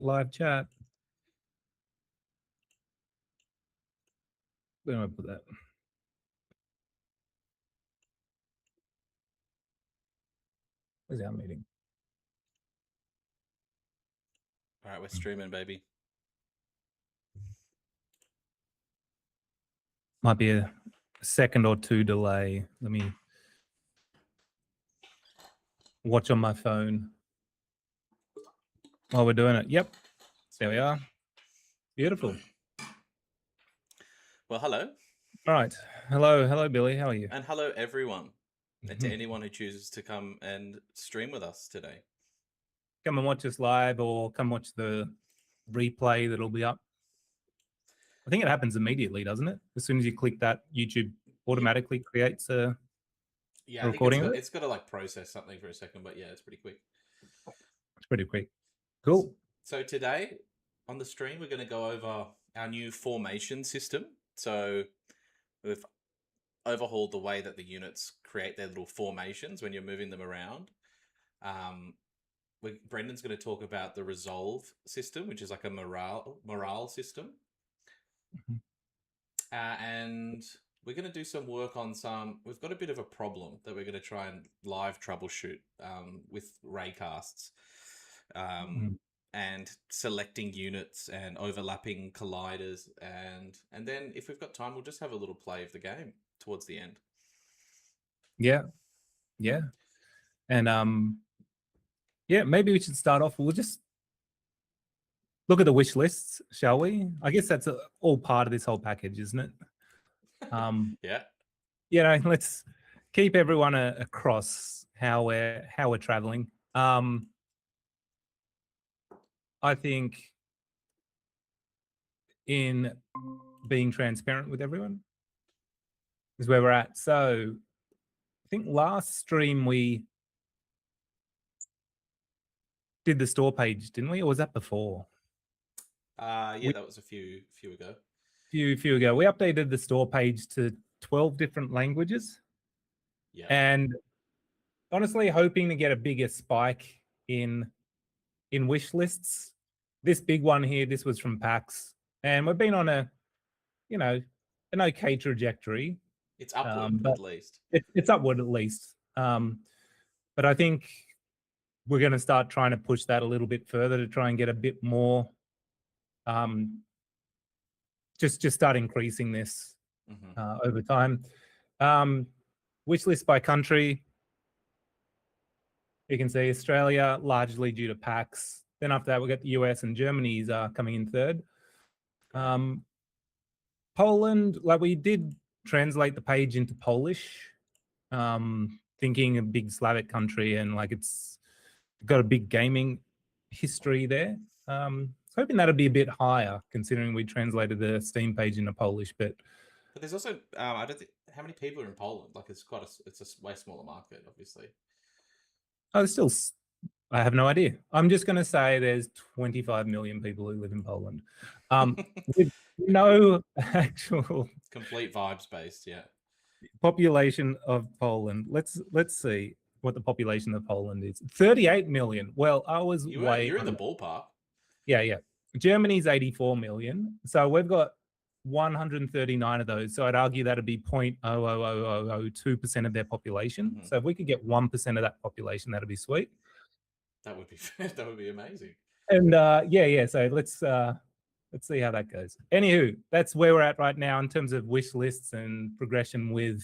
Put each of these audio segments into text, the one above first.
live chat. Where do I put that? Where's our meeting? All right, we're streaming, baby. Might be a second or two delay. Let me watch on my phone while we're doing it. Yep. There we are. Beautiful. Well, hello. All right. Hello, Billy. How are you? And hello, everyone. And to anyone who chooses to come and stream with us today. Come and watch us live or come watch the replay that'll be up. I think it happens immediately, doesn't it? As soon as you click that, YouTube automatically creates a recording. It's got to like process something for a second, but yeah, it's pretty quick. It's pretty quick. Cool. So today on the stream, we're going to go over our new formation system. So we've overhauled the way that the units create their little formations when you're moving them around. Brendan's going to talk about the resolve system, which is like a morale system. And we're going to do some work on we've got a bit of a problem that we're going to try and live troubleshoot with raycasts and selecting units and overlapping colliders. And then if we've got time, we'll just have a little play of the game towards the end. Yeah. And maybe we should start off. We'll just look at the wish lists, shall we? I guess that's all part of this whole package, isn't it? Yeah. Let's keep everyone across how we're traveling. I think in being transparent with everyone is where we're at. So I think last stream we did the store page, didn't we? Or was that before? That was a few ago. Few ago. We updated the store page to 12 different languages. Yeah. And honestly, hoping to get a bigger spike in wish lists. This big one here, this was from PAX. And we've been on an okay trajectory. It's upward, at least. It's upward, at least. But I think we're going to start trying to push that a little bit further to try and get a bit more. Just start increasing this over time. Wish list by country. You can see Australia largely due to PAX. Then after that, we got the US and Germany's coming in third. Poland, like we did translate the page into Polish, thinking a big Slavic country and like it's got a big gaming history there. Hoping that'll be a bit higher considering we translated the Steam page into Polish, but there's also I don't think how many people are in Poland. Like it's a way smaller market, obviously. Oh, still, I have no idea. I'm just going to say there's 25 million people who live in Poland. With no actual complete vibes based, yeah. Population of Poland. Let's see what the population of Poland is. 38 million. Well, you're in the ballpark. Yeah. Germany's 84 million. So we've got 139 of those. So I'd argue that'd be 0.00002% of their population. So if we could get 1% of that population, that'd be sweet. That would be amazing. And so let's see how that goes. Anywho, that's where we're at right now in terms of wish lists and progression with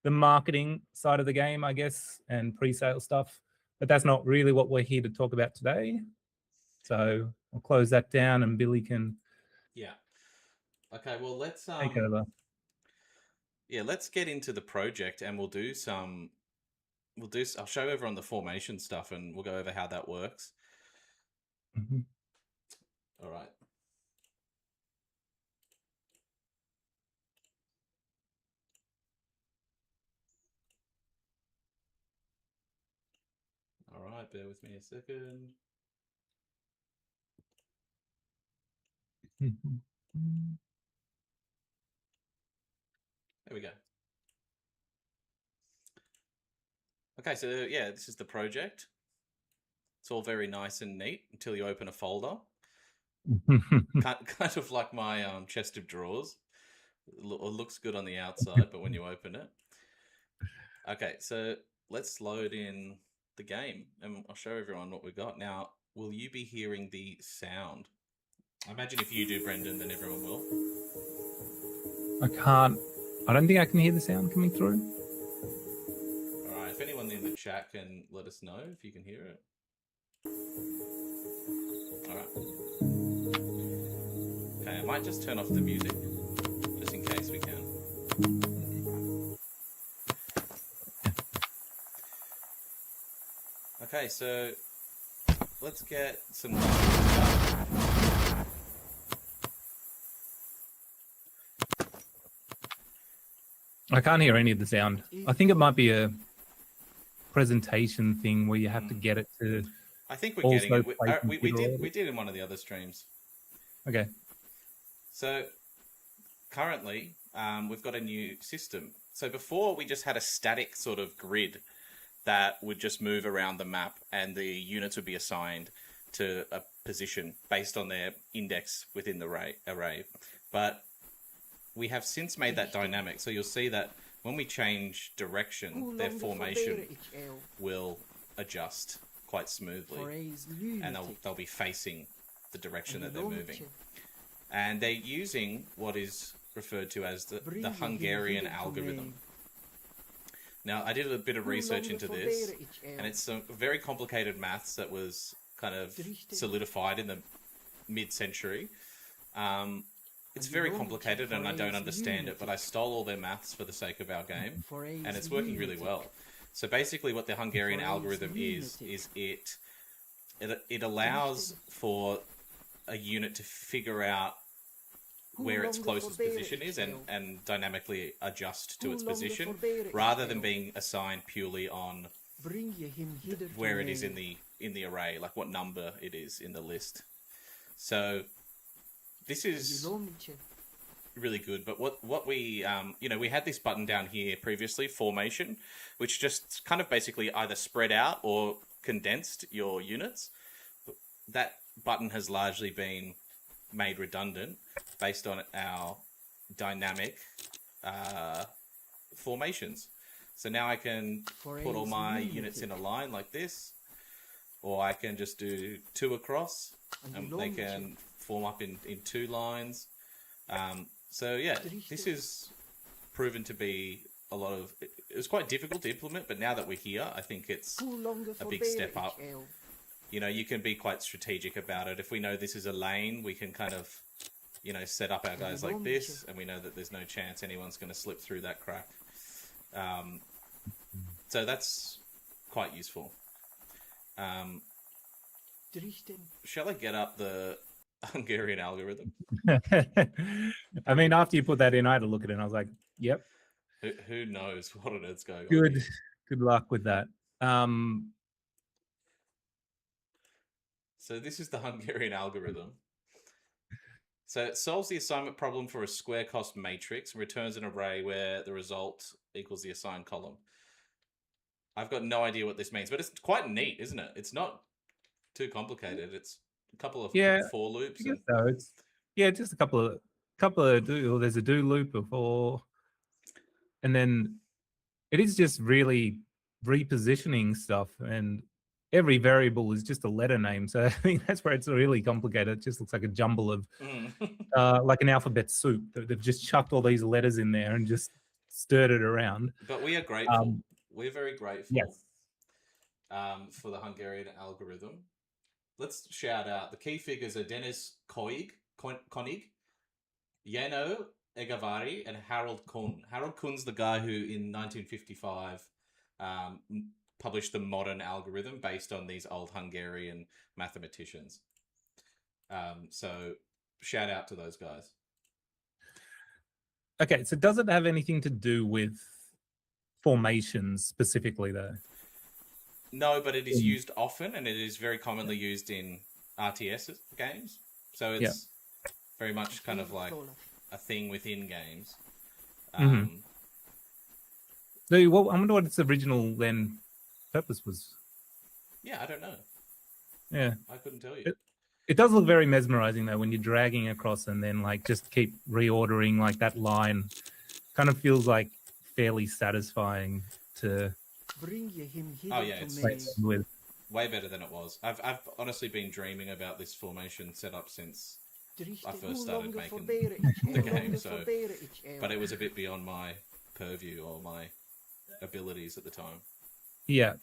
the marketing side of the game, I guess, and pre-sale stuff. But that's not really what we're here to talk about today. So I'll close that down and Billy can okay, well let's take over. Yeah, let's get into the project and I'll show everyone the formation stuff and we'll go over how that works. All right. All right, bear with me a second. There we go. Okay, so yeah, this is the project. It's all very nice and neat until you open a folder. Kind of like my chest of drawers. It looks good on the outside, but when you open it. Okay, so let's load in the game and I'll show everyone what we got. Now, will you be hearing the sound? I imagine if you do, Brendan, then everyone will. I can't. I don't think I can hear the sound coming through. All right, if anyone in the chat can let us know if you can hear it. All right. Okay, I might just turn off the music, just in case we can. Okay, so let's get some. I can't hear any of the sound. I think it might be a presentation thing where you have to get it to. I think we're getting also it. play We computer did in one of the other streams. Okay. So currently, we've got a new system. So before we just had a static sort of grid that would just move around the map, and the units would be assigned to a position based on their index within the array. But we have since made that dynamic, so you'll see that when we change direction, their formation will adjust quite smoothly, and they'll be facing the direction that they're moving. And they're using what is referred to as the Hungarian algorithm. Now, I did a bit of research into this, and it's some very complicated maths that was kind of solidified in the mid-century. It's very complicated, and I don't understand it, but I stole all their maths for the sake of our game, and it's working really well. So basically what the Hungarian algorithm is it allows for a unit to figure out where its closest position is and dynamically adjust to its position, rather than being assigned purely on where it is in the array, like what number it is in the list. So this is really good. But what we we had this button down here previously, formation, which just kind of basically either spread out or condensed your units. That button has largely been made redundant based on our dynamic formations. So now I can put all my units in a line like this, or I can just do 2 across, and they can form up in 2 lines. So yeah, this is proven to be a lot of. It was quite difficult to implement, but now that we're here, I think it's a big step up. You know, you can be quite strategic about it. If we know this is a lane, we can kind of, set up our guys like this, and we know that there's no chance anyone's going to slip through that crack. So that's quite useful. Shall I get up the Hungarian algorithm? I mean, after you put that in, I had to look at it, and I was like, "Yep." Who knows what on earth's going on? Good luck with that. So this is the Hungarian algorithm. So it solves the assignment problem for a square cost matrix and returns an array where the result equals the assigned column. I've got no idea what this means, but it's quite neat, isn't it? It's not too complicated. It's a couple of for loops. So it's just a couple of do. There's a do loop before, and then it is just really repositioning stuff, and every variable is just a letter name. So I think that's where it's really complicated. It just looks like a jumble of like an alphabet soup. They've just chucked all these letters in there and just stirred it around. But we are grateful. We're very grateful for the Hungarian algorithm. Let's shout out. The key figures are Denis Konig, Jeno Egavari, and Harold Kuhn. Harold Kuhn's the guy who in 1955 published the modern algorithm based on these old Hungarian mathematicians. So shout out to those guys. Okay, so does it have anything to do with formations specifically, though? No, but it is used often, and it is very commonly used in RTS games. So it's very much kind of like a thing within games. So, I wonder what its original then purpose was. Yeah, I don't know. Yeah. I couldn't tell you. It does look very mesmerizing though when you're dragging across and then like just keep reordering like that line. Kind of feels like fairly satisfying to Oh yeah, play it's with. way better than it was. I've honestly been dreaming about this formation setup since I first started making the game. So, but it was a bit beyond my purview or my abilities at the time. Yeah.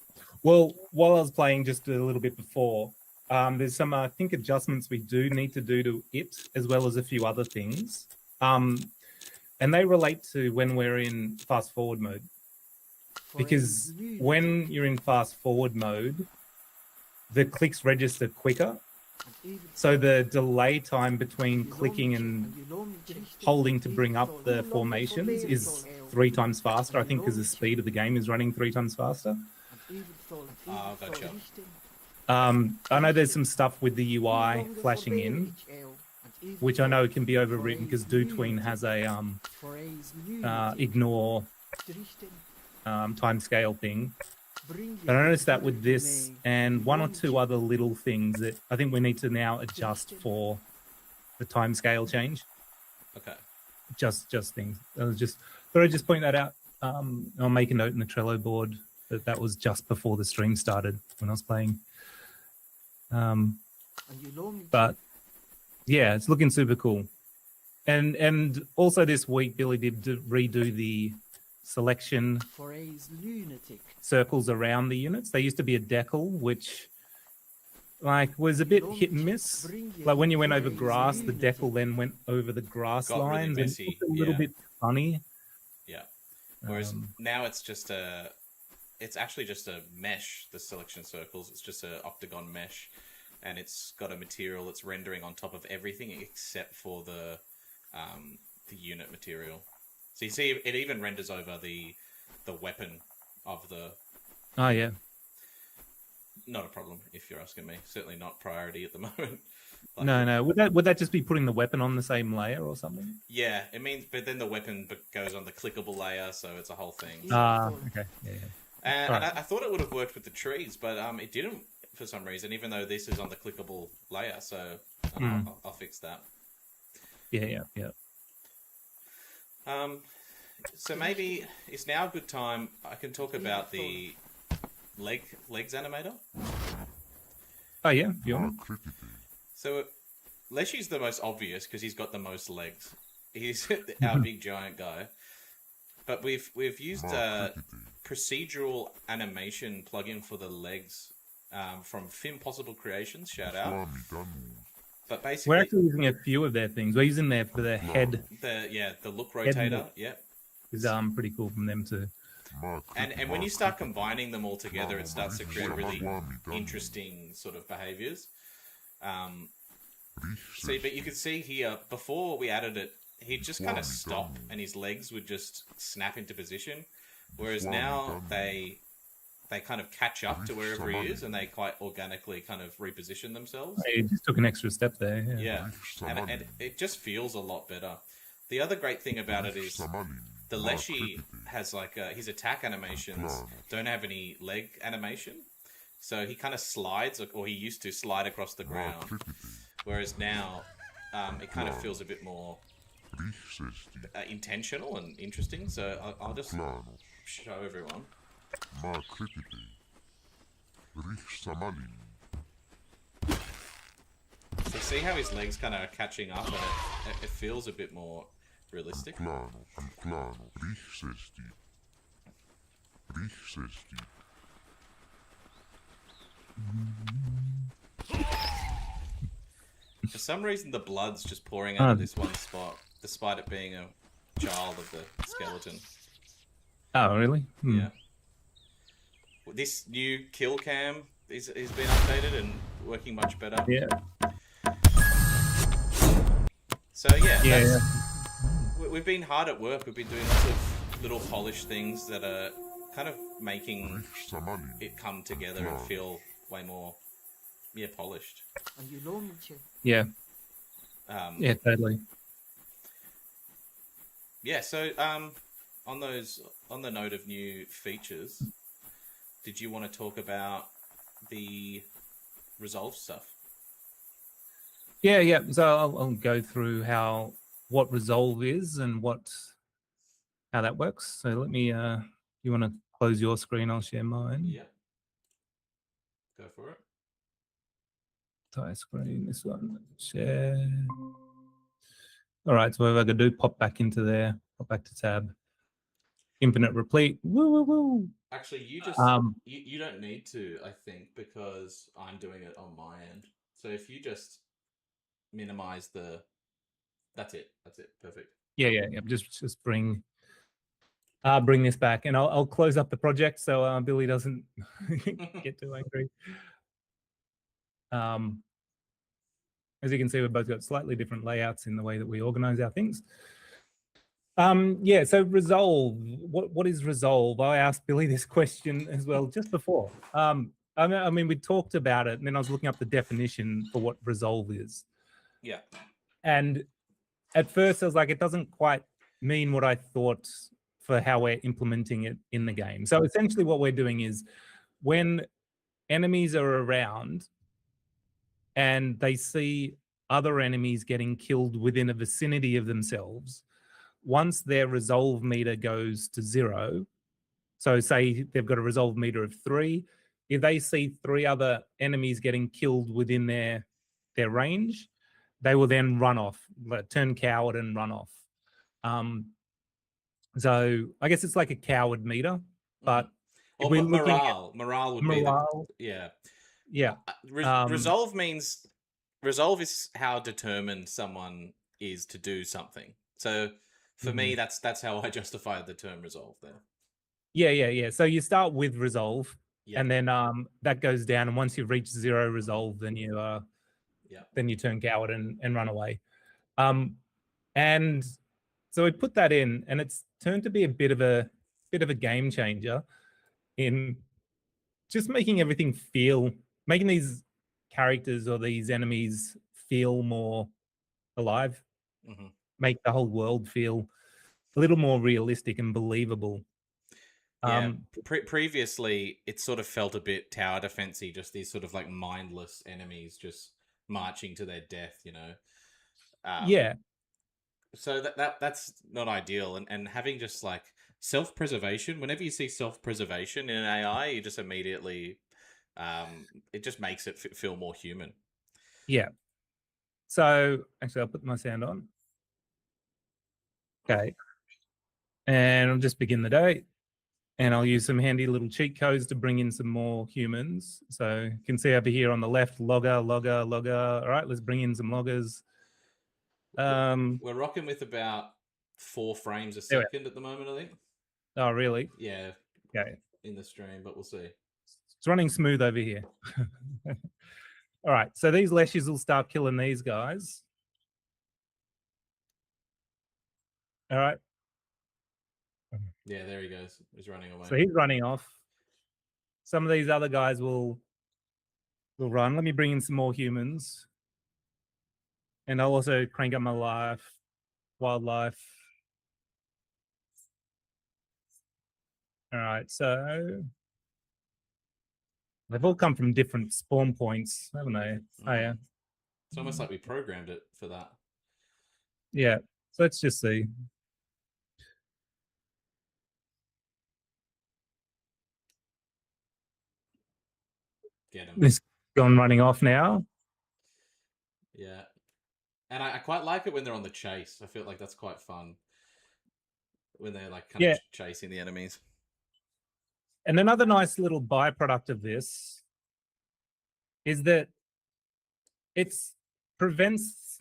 Well, while I was playing just a little bit before, there's some, I think, adjustments we do need to do to it, as well as a few other things. And they relate to when we're in fast forward mode. Because when you're in fast forward mode, the clicks register quicker. So the delay time between clicking and holding to bring up the formations is 3 times faster, I think, because the speed of the game is running 3 times faster. Oh, gotcha. I know there's some stuff with the UI flashing in, which I know can be overwritten because DoTween has a ignore timescale thing. But I noticed that with this and 1 or 2 other little things that I think we need to now adjust for the timescale change. Okay. Just things. I thought I'd just point that out. I'll make a note in the Trello board that was just before the stream started when I was playing. But yeah, it's looking super cool. And also this week, Billy did redo the selection circles around the units. They used to be a decal, which like was a bit hit and miss. Like when you went over grass, the decal then went over the grass Got really lines. messy, And it looked a little bit funny. Yeah. Whereas now it's just it's actually just a mesh, the selection circles. It's just an octagon mesh, and it's got a material that's rendering on top of everything except for the unit material. So you see, it even renders over the weapon of the... Oh, yeah. Not a problem, if you're asking me. Certainly not priority at the moment. Like, no. Would that just be putting the weapon on the same layer or something? Yeah, it means... But then the weapon goes on the clickable layer, so it's a whole thing. Okay. Yeah. And I thought it would have worked with the trees, but it didn't for some reason, even though this is on the clickable layer, so I'll fix that. Yeah. So maybe it's now a good time. I can talk about the legs animator. Oh yeah, if you want. So Leshy's the most obvious because he's got the most legs. He's our big giant guy. But we've used a procedural animation plugin for the legs from Fimpossible Creations. Shout out. But basically, we're actually using a few of their things. We're using there for the head. The look rotator. Yep. Is pretty cool from them too. And when you start combining them all together, it starts to create really interesting sort of behaviors. But you can see here, before we added it, he'd just kind of stop and his legs would just snap into position. Whereas now they kind of catch up to wherever he is and they quite organically kind of reposition themselves. He just took an extra step there. Yeah. And it just feels a lot better. The other great thing about it is the Leshy has like his attack animations don't have any leg animation. So he kind of slides, or he used to slide across the ground. Whereas now it kind of feels a bit more intentional and interesting. So I'll just show everyone. So see how his legs kind of are catching up and it feels a bit more realistic. For some reason the blood's just pouring out of this one spot, despite it being a child of the skeleton. Oh, really? Yeah. This new kill cam has been updated and working much better. Yeah. So yeah. We've been hard at work. We've been doing lots of little polished things that are kind of making it come together and feel way more, polished. Yeah. Yeah, totally. Yeah. So on the note of new features, did you want to talk about the resolve stuff. Yeah. So I'll go through what resolve is and how that works. So let me. You want to close your screen? I'll share mine. Yeah. Go for it. Entire screen. This one. Share. All right. So what I can do? Pop back into there. Pop back to tab. Infinite replete. Woo woo woo. Actually, you just you don't need to, I think, because I'm doing it on my end. So if you just minimize the, that's it. Perfect. Yeah. Just bring this back, and I'll close up the project so Billy doesn't get too angry. As you can see, we've both got slightly different layouts in the way that we organize our things. So resolve. What is resolve? I asked Billy this question as well just before. I mean, we talked about it, and then I was looking up the definition for what resolve is. Yeah. And at first, I was like, it doesn't quite mean what I thought for how we're implementing it in the game. So essentially, what we're doing is when enemies are around and they see other enemies getting killed within a vicinity of themselves, once their resolve meter goes to 0, so say they've got a resolve meter of 3, if they see 3 other enemies getting killed within their range, they will then run off, turn coward and run off. So I guess it's like a coward meter, but if we're morale would morale, be the, yeah. Resolve is how determined someone is to do something. So for me, that's how I justify the term resolve there. Yeah. So you start with resolve, and then that goes down, and once you've reached 0 resolve, then you turn coward and run away. And so we put that in, and it's turned to be a bit of a game changer in just making these characters or these enemies feel more alive, make the whole world feel a little more realistic and believable. Previously, it sort of felt a bit tower defensey, just these sort of like mindless enemies just marching to their death, So that's not ideal, and having just like self-preservation. Whenever you see self-preservation in an AI, you just immediately, it just makes it feel more human. Yeah. So actually, I'll put my sound on. Okay. And I'll just begin the day. And I'll use some handy little cheat codes to bring in some more humans. So you can see over here on the left, logger. All right, let's bring in some loggers. We're rocking with about 4 frames a second at the moment, I think. Oh, really? Yeah. Okay. In the stream, but we'll see. It's running smooth over here. All right, so these leshes will start killing these guys. All right. Yeah, there he goes. He's running away. So he's running off. Some of these other guys will run. Let me bring in some more humans. And I'll also crank up my wildlife. All right, so they've all come from different spawn points, haven't they? Oh, yeah. It's almost like we programmed it for that. Yeah, so let's just see. Get him. This gone running off now. Yeah. And I quite like it when they're on the chase. I feel like that's quite fun. When they're like kind of chasing the enemies. And another nice little byproduct of this is that it prevents.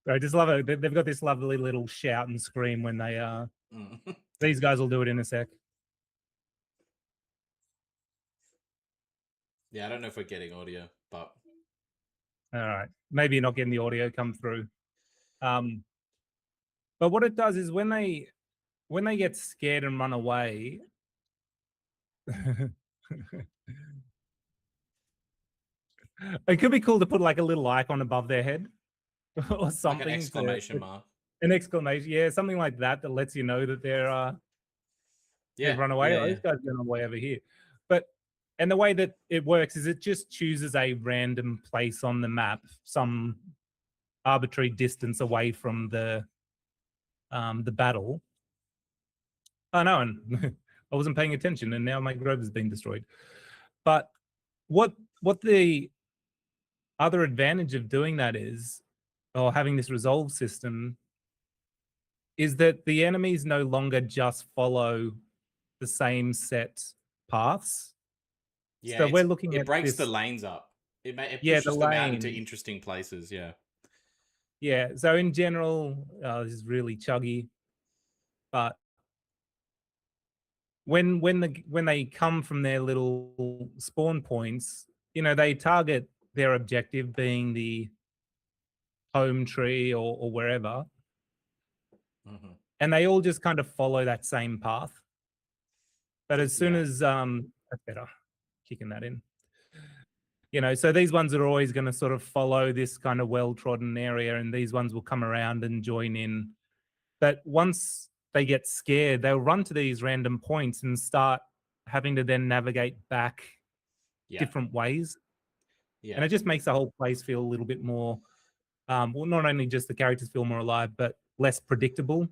I just love it. They've got this lovely little shout and scream when they These guys will do it in a sec. Yeah, I don't know if we're getting audio, but all right, maybe you're not getting the audio come through. But what it does is when they get scared and run away. It could be cool to put like a little icon above their head or something. Like an exclamation mark. An exclamation, yeah, something like that lets you know that they've run away. Yeah. These guys are going away over here. But And the way that it works is it just chooses a random place on the map, some arbitrary distance away from the battle. Oh no, and I wasn't paying attention, and now my grove has been destroyed. But what the other advantage of doing that is, or having this resolve system, is that the enemies no longer just follow the same set paths. Yeah, So we're looking it at breaks the this, lanes up. It yeah, the pushes them out into lane. interesting places. Yeah. Yeah. So in general, this is really chuggy, but when they come from their little spawn points, they target their objective being the home tree or wherever, Hmm. and they all just kind of follow that same path. But as soon Yeah. as that's better, kicking that in. So these ones are always going to sort of follow this kind of well-trodden area, and these ones will come around and join in. But once they get scared, they'll run to these random points and start having to then navigate back Yeah. different ways. And Yeah. it just makes the whole place feel a little bit more, well, not only just the characters feel more alive, but less predictable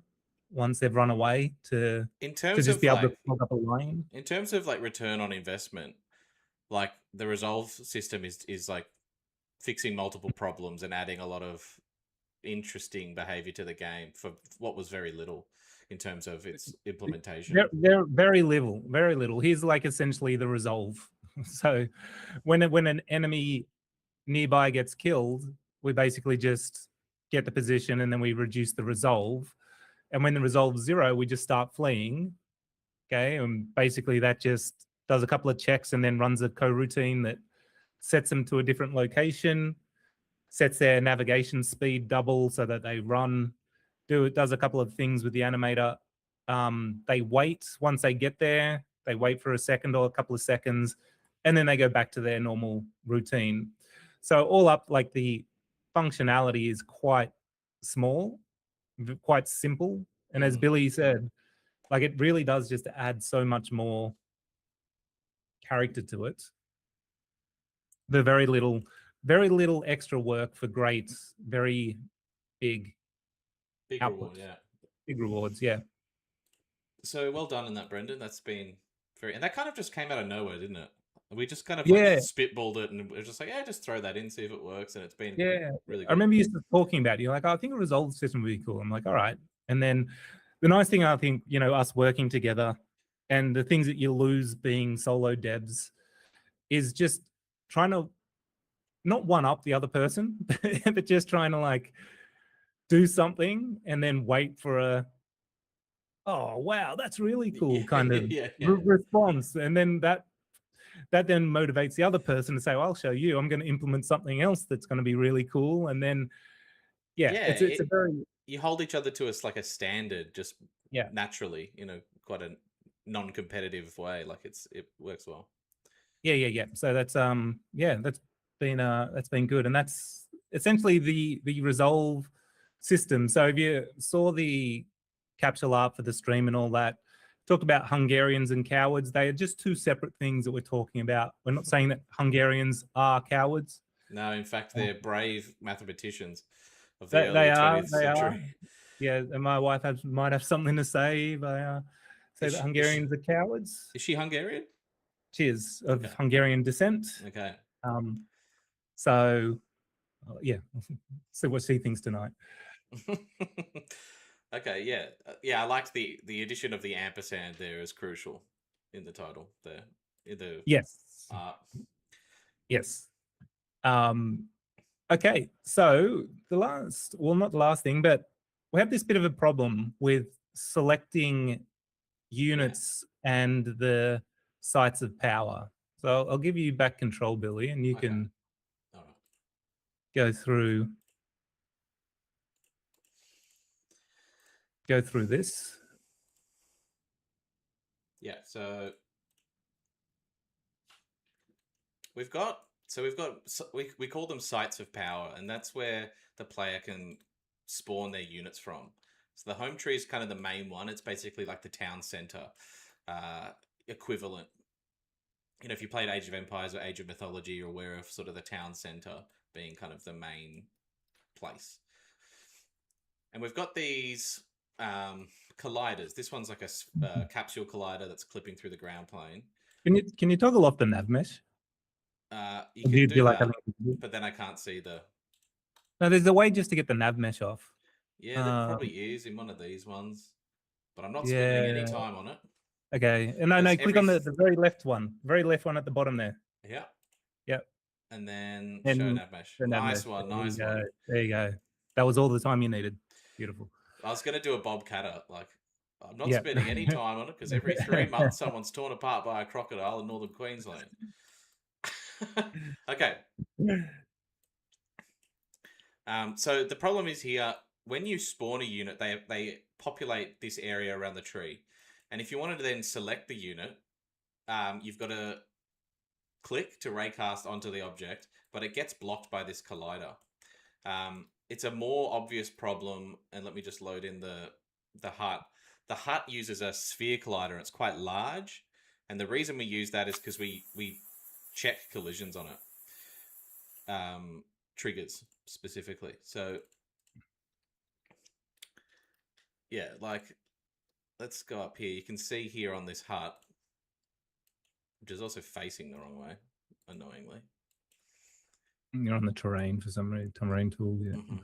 once they've run away In to terms just of be able to like, plug up a lane. in terms of like return on investment, like the resolve system is like fixing multiple problems and adding a lot of interesting behavior to the game for what was very little in terms of its implementation. They're very little, very little. Here's like essentially the resolve. So when an enemy nearby gets killed, we basically just get the position and then we reduce the resolve. And when the resolve's 0, we just start fleeing. Okay. And basically that just does a couple of checks and then runs a coroutine that sets them to a different location, sets their navigation speed double so that they run, does a couple of things with the animator. They wait once they get there, they wait for a second or a couple of seconds, and then they go back to their normal routine. So all up, like the functionality is quite small, quite simple. And as Mm. Billy said, like it really does just add so much more character to it. The very little extra work for great, very big Big reward, output, yeah. big rewards. Yeah. So well done in that, Brendan. That's been very, and that kind of just came out of nowhere, didn't it? We just kind of like Yeah. spitballed it, and we're just like, yeah, just throw that in, see if it works, and it's been Yeah. really I good. remember you talking about it. You're like, oh, I think a resolve system would be cool. I'm like, all right. And then the nice thing, I think, us working together and the things that you lose being solo devs is just trying to not one up the other person, but just trying to like do something and then wait for oh, wow, that's really cool Yeah, kind of yeah, yeah. response. And then that then motivates the other person to say, well, I'll show you, I'm going to implement something else that's going to be really cool. And then, yeah, Yeah, it's a very, you hold each other to us like a standard, just yeah, naturally, quite a non-competitive way. Like it works well. yeah. So that's been good. And that's essentially the resolve system. So if you saw the capsule art for the stream and all that, talk about Hungarians and cowards. They are just two separate things that we're talking about. We're not saying that Hungarians are cowards. No, in fact, they're brave mathematicians of the They early are, 20th they are. century. Yeah, and my wife might have something to say if I say Is that she, is she, Hungarians are cowards. is she Hungarian? She is of Okay. Hungarian descent. Okay. Um, so, yeah, see what she thinks tonight. Okay, yeah. Yeah, I liked the addition of the ampersand there is crucial in the title there. In the Yes, art. yes. Okay, so not the last thing, but we have this bit of a problem with selecting Yeah. units and the sites of power. So I'll give you back control, Billy, and you Okay. can All right. go through this. Yeah, so we call them sites of power, and that's where the player can spawn their units from. So the home tree is kind of the main one. It's basically like the town center equivalent. you know, if you played Age of Empires or Age of Mythology, you're aware of sort of the town center being kind of the main place. And we've got these colliders. This one's like a capsule collider that's clipping through the ground plane. Can you toggle off the nav mesh? You Or can do you do like that, having- but then I can't see the. No, there's a way just to get the nav mesh off. Yeah, there probably is in one of these ones, but I'm not spending any Yeah. time on it. Okay. And no, Because click on the very left one. Very left one at the bottom there. Yeah. Yep. And then And show nav mesh. the nav Nice mesh. one, There you nice go. one. There you go. That was all the time you needed. Beautiful. I was going to do a bobcatter. Like, I'm not Yeah. spending any time on it because every 3 months someone's torn apart by a crocodile in northern Queensland. Okay. So the problem is here, when you spawn a unit, they populate this area around the tree. And if you wanted to then select the unit, you've got to click to raycast onto the object, but it gets blocked by this collider. It's a more obvious problem, and let me just load in the hut. The hut uses a sphere collider, and it's quite large. And the reason we use that is because we check collisions on it. Triggers specifically. So yeah, like let's go up here. You can see here on this hut, which is also facing the wrong way, annoyingly. You're on the terrain for some reason. Terrain tool. Yeah. Mm-hmm.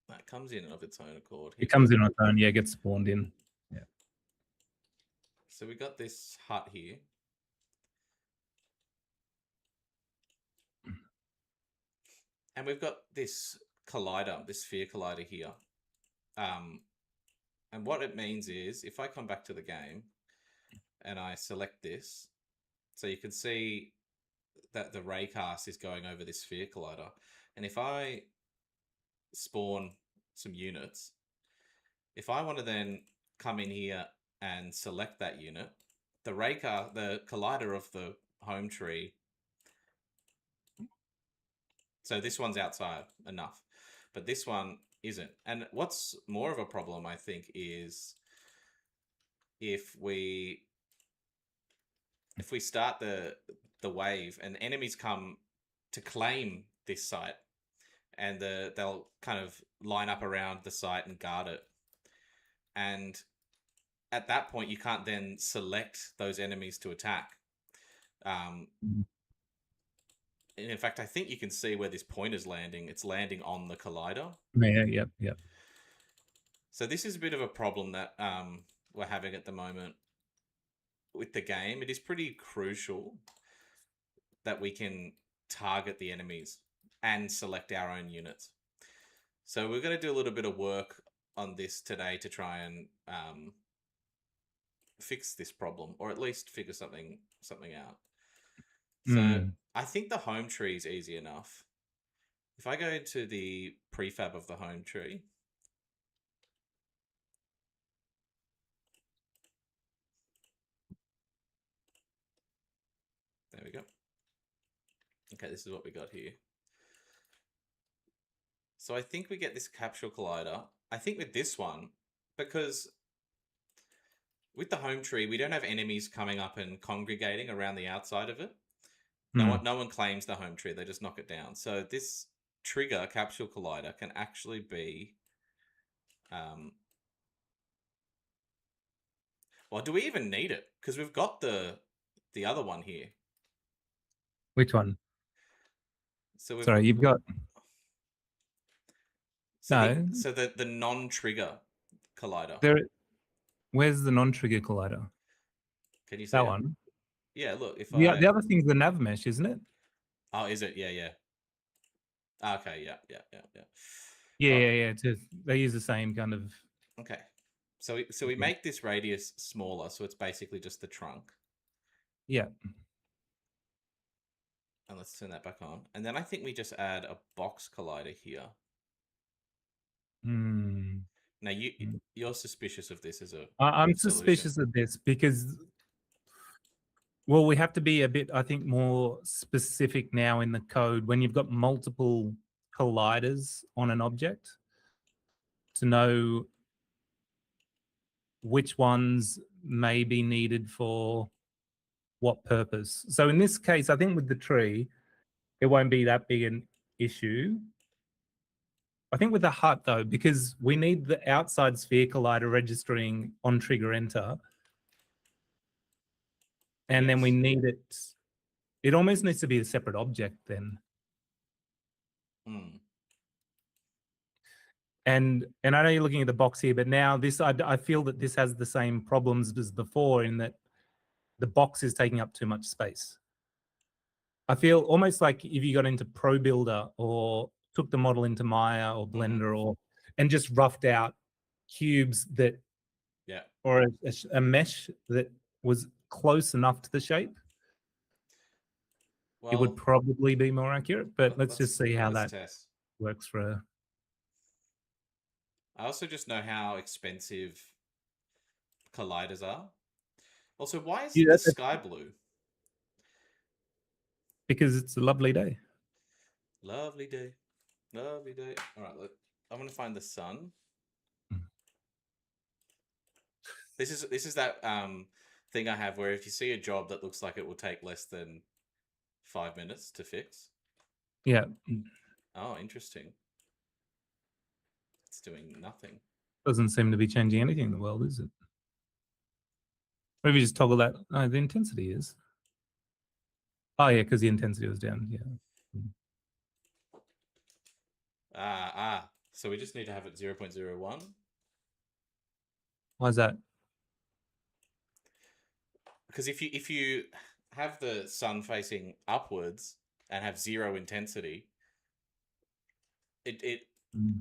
That comes in of its own accord. It comes in on its own. Yeah, gets spawned in. Yeah. So we got this hut here. And we've got this collider, this sphere collider here. And what it means is, if I come back to the game and I select this, so you can see that the raycast is going over this sphere collider. And if I spawn some units, if I want to then come in here and select that unit, the collider of the home tree. So this one's outside enough, but this one isn't. And what's more of a problem, I think, is if we start the wave and enemies come to claim this site, and they'll kind of line up around the site and guard it. And at that point, you can't then select those enemies to attack. And in fact, I think you can see where this point is landing. It's landing on the collider. Yeah, yep. So this is a bit of a problem that we're having at the moment with the game. It is pretty crucial that we can target the enemies and select our own units. So we're going to do a little bit of work on this today to try and fix this problem, or at least figure something out. So I think the home tree is easy enough. If I go into the prefab of the home tree, there we go. Okay, this is what we got here. So I think we get this capsule collider. I think with this one, because with the home tree, we don't have enemies coming up and congregating around the outside of it. No one claims the home tree. They just knock it down. So this trigger capsule collider can actually be... well, do we even need it? Because we've got the other one here. Which one? So sorry, you've got... So the non-trigger collider. Where's the non-trigger collider? Can you see that it? one? Yeah, look. If the other thing's the nav mesh, isn't it? Oh, is it? Yeah. Okay, yeah. Yeah. They use the same kind of... Okay. So we make this radius smaller, so it's basically just the trunk. Yeah. And let's turn that back on. And then I think we just add a box collider here. Now you're suspicious of this as a... I'm suspicious of this because, well, we have to be a bit, I think, more specific now in the code when you've got multiple colliders on an object to know which ones may be needed for what purpose. So in this case, I think with the tree, it won't be that big an issue. I think with the hut though, because we need the outside sphere collider registering on trigger enter, and then we Yes. need it. It almost needs to be a separate object then. Hmm. And I know you're looking at the box here, but now this I feel that this has the same problems as before in that the box is taking up too much space. I feel almost like if you got into Pro Builder or took the model into Maya or Blender or and just roughed out cubes that Yeah. or a mesh that was close enough to the shape, it would Well, probably be more accurate. But let's just see how let's that test. works for a. I also just know how expensive colliders are. Also, why is the sky blue? Because it's a lovely day. Lovely day. Lovely day. All right, look. I'm going to find the sun. This is that thing I have where if you see a job that looks like it will take less than 5 minutes to fix. Yeah. Oh, interesting. It's doing nothing. Doesn't seem to be changing anything in the world, is it? Maybe just toggle that. Oh, the intensity is. Oh yeah, because the intensity was down. Yeah. So we just need to have it 0.01. Why is that? Because if you have the sun facing upwards and have 0 intensity, it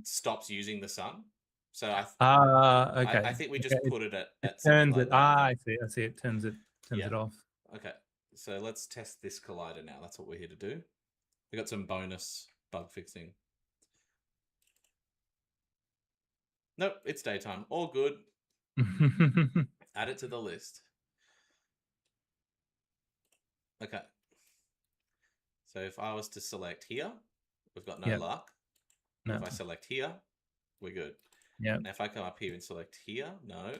stops using the sun. So okay. I think we just put it at something like that. I see. It turns it off. Okay. So let's test this collider now. That's what we're here to do. We got some bonus bug fixing. Nope, it's daytime. All good. Add it to the list. Okay. So if I was to select here, we've got no luck. No. If I select here, we're good. Yeah. Now if I come up here and select here, no.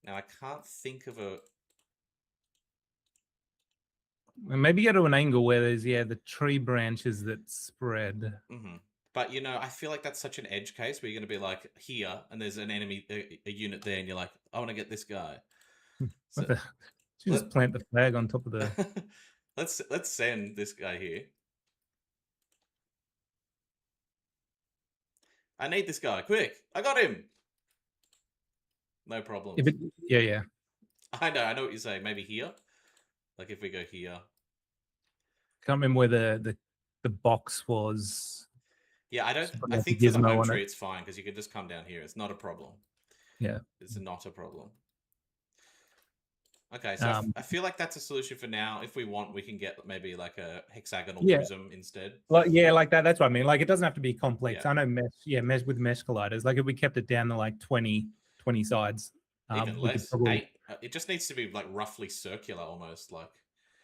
Now I can't think of a. Maybe go to an angle where there's the tree branches that spread. Mm-hmm. But you know, I feel like that's such an edge case where you're going to be like here, and there's an enemy, a unit there, and you're like, I want to get this guy. So, just plant the flag on top of the. let's send this guy here. I need this guy quick. I got him. No problem. Yeah. I know what you're saying. Maybe here, like if we go here. Can't remember where the box was. Yeah, I think for the home tree it's fine because you can just come down here. It's not a problem. Yeah, it's not a problem. Okay, so I feel like that's a solution for now. If we want, we can get maybe like a hexagonal prism instead. Like like that. That's what I mean. Like it doesn't have to be complex. I know mesh. Yeah, mesh with mesh colliders. Like if we kept it down to like 20 sides, even less. 8. It just needs to be like roughly circular, almost like.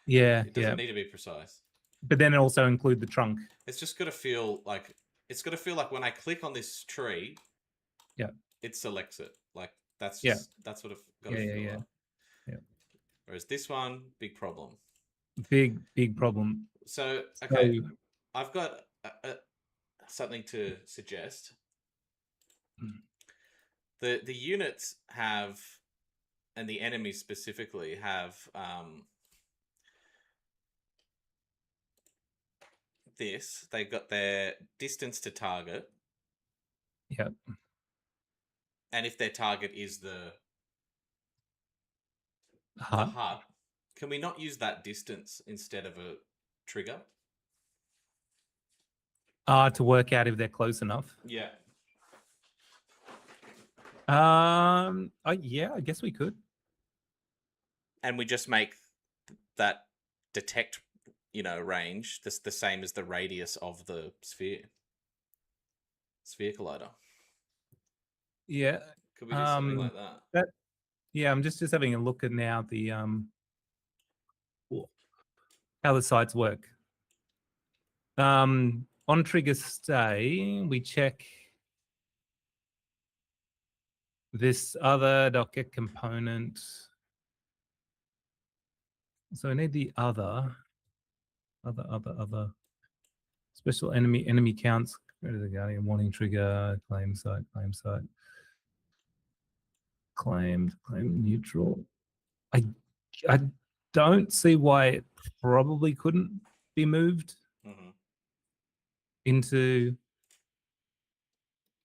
Yeah, it doesn't need to be precise. But then also include the trunk. It's just got to feel like when I click on this tree, it selects it. Like that's that's what I've got to feel like. Yeah. Whereas this one, big problem. Big problem. So okay, I've got something to suggest. The units have, and the enemies specifically have this. They've got their distance to target. Yep. And if their target is the hut, can we not use that distance instead of a trigger? To work out if they're close enough. Yeah. Yeah, I guess we could. And we just make that detect, range the same as the radius of the sphere collider. Yeah. Could we do something like that? Yeah, I'm just having a look at now the how the sites work. On trigger stay, we check this other Docker component. So I need the other special enemy counts. Go to the Guardian, warning trigger, claim site, claim neutral. I don't see why it probably couldn't be moved into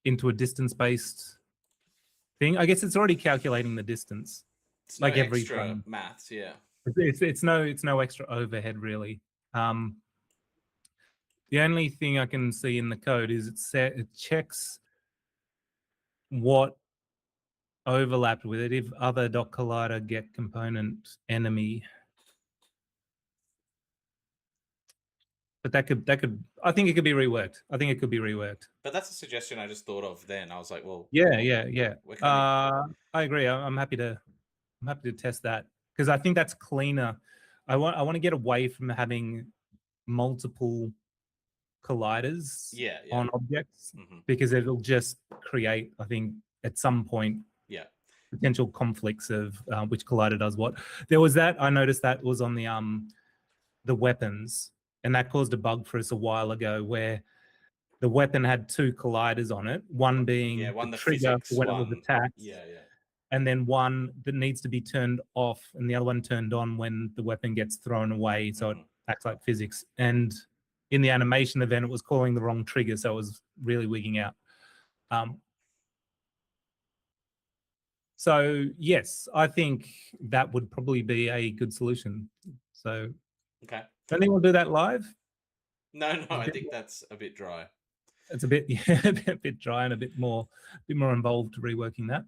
a distance-based thing. I guess it's already calculating the distance. It's like no every extra frame. maths, yeah. It's no extra overhead really. The only thing I can see in the code is it checks what overlapped with it if other doc collider get component enemy. But that could I think it could be reworked. But that's a suggestion I just thought of then. I was like, well, Yeah. I agree. I'm happy to test that because I think that's cleaner. I want to get away from having multiple colliders on objects because it'll just create, I think, at some point, potential conflicts of which collider does what. There was that I noticed that was on the weapons, and that caused a bug for us a while ago where the weapon had two colliders on it, one being the trigger for when it was attacked, and then one that needs to be turned off and the other one turned on when the weapon gets thrown away, so it acts like physics. And in the animation event, it was calling the wrong trigger, so it was really wigging out. So yes, I think that would probably be a good solution. So okay. Don't think we'll do that live. No, I think that's a bit dry. It's a bit a bit dry and a bit more involved to reworking that.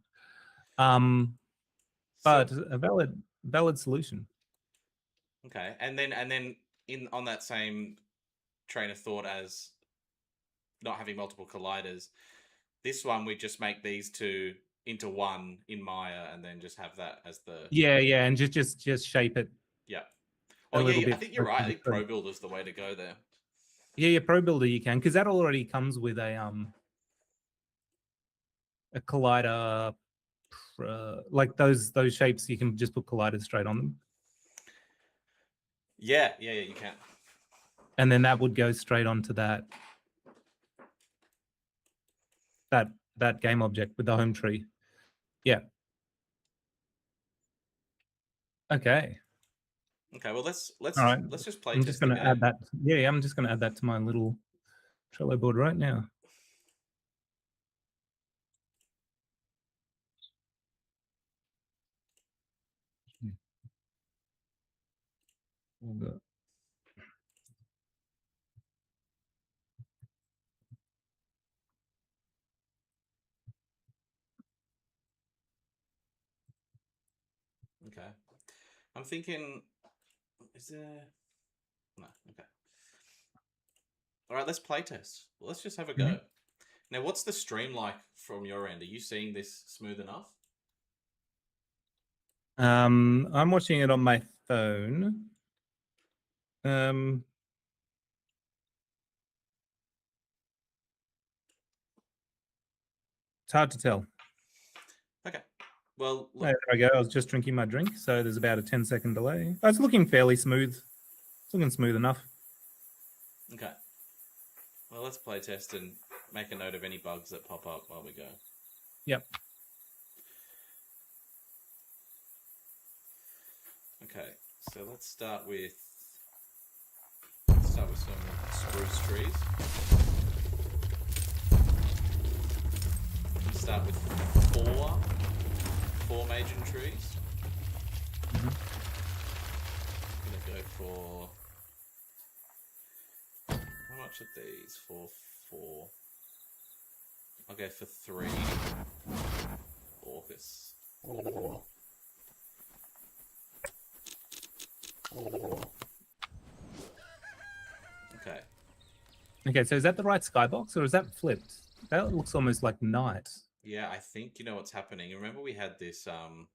But a valid solution. Okay, and then on that same train of thought as not having multiple colliders, this one we just make these two into one in Maya and then just have that as the and just shape it. Yeah. Oh yeah, I think you're right. I think Pro Builder is the way to go there. Yeah, Pro Builder you can, because that already comes with a collider, like those shapes. You can just put colliders straight on them. Yeah, you can. And then that would go straight onto that game object with the home tree. Yeah. Okay. Well, let's just play. I'm just going to add that. Yeah, I'm just going to add that to my little Trello board right now. Okay. I'm thinking, is there... No, okay. All right, let's play test. Let's just have a go. Now, what's the stream like from your end? Are you seeing this smooth enough? I'm watching it on my phone. It's hard to tell. Okay. Well, there I go. I was just drinking my drink, so there's about a 10-second delay. Oh, it's looking fairly smooth. It's looking smooth enough. Okay. Well, let's play test and make a note of any bugs that pop up while we go. Yep. Okay, so let's start with some spruce trees. Let's start with four major trees. I'm gonna go for, how much are these? For 4. I'll go for 3 Orcus. Okay, so is that the right skybox or is that flipped? That looks almost like night. Yeah, I think you know what's happening. Remember we had this on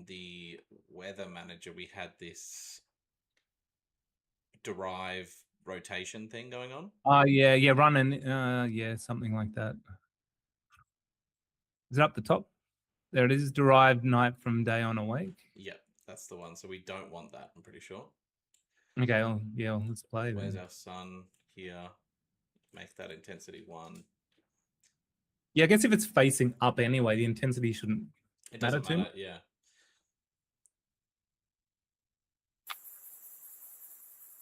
the weather manager, we had this derive rotation thing going on. Yeah, running. Yeah, something like that. Is it up the top? There it is. Derived night from day on awake. Yep, that's the one. So we don't want that, I'm pretty sure. Okay, let's play Where's then. our sun? Here. Make that intensity 1. Yeah, I guess if it's facing up anyway, the intensity shouldn't It matter doesn't too matter, much. yeah.